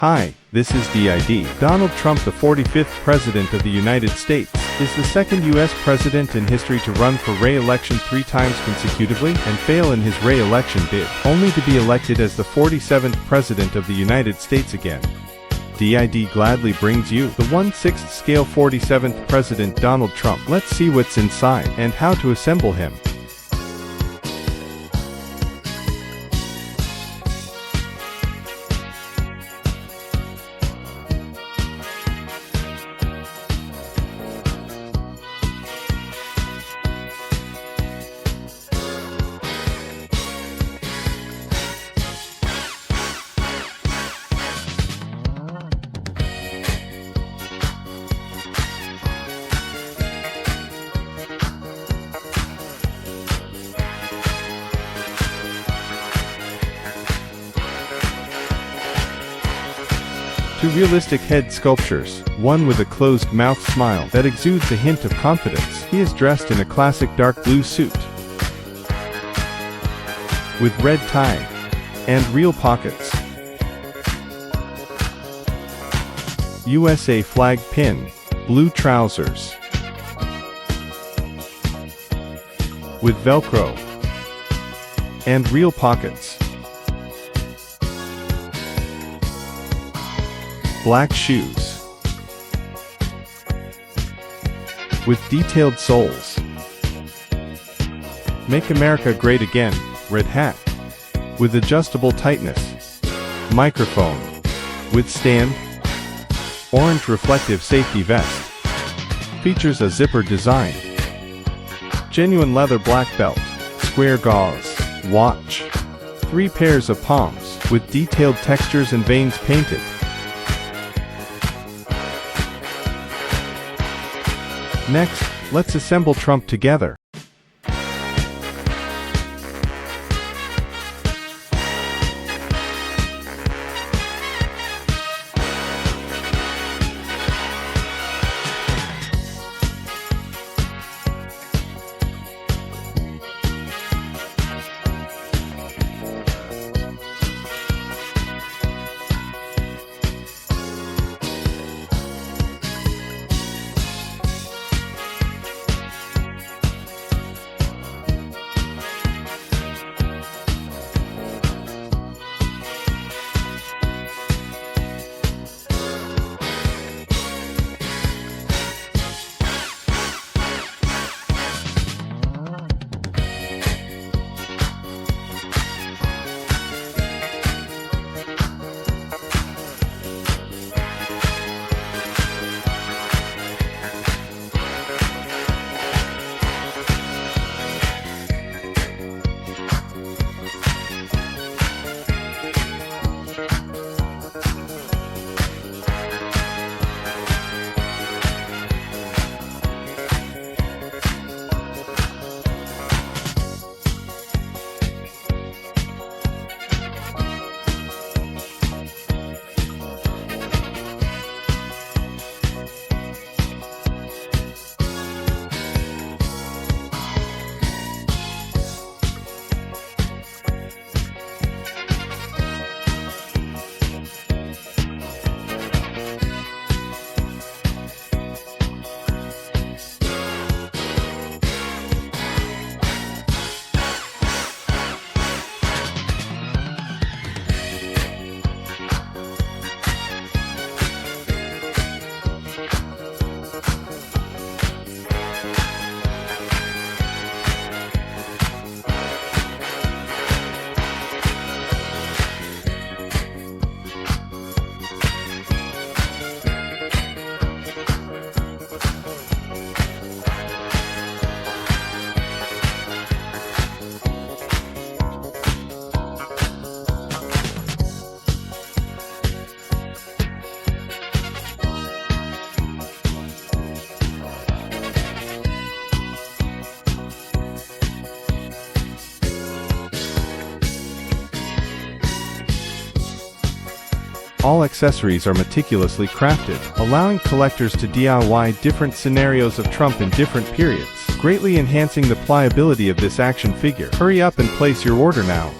Hi, this is DID. Donald Trump, the 45th President of the United States, is the second U.S. president in history to run for re-election 3 times consecutively and fail in his re-election bid, only to be elected as the 47th President of the United States again. DID gladly brings you the 1/6 scale 47th President Donald Trump. Let's see what's inside and how to assemble him. Two realistic head sculptures, one with a closed-mouth smile that exudes a hint of confidence. He is dressed in a classic dark blue suit with red tie and real pockets. USA flag pin, blue trousers with Velcro and real pockets. Black shoes with detailed soles. Make America Great Again, red hat with adjustable tightness. Microphone with stand. Orange reflective safety vest. Features a zipper design. Genuine leather black belt. Square gauze. Watch. 3 pairs of palms with detailed textures and veins painted. Next, let's assemble Trump together. All accessories are meticulously crafted, allowing collectors to DIY different scenarios of Trump in different periods, greatly enhancing the pliability of this action figure. Hurry up and place your order now.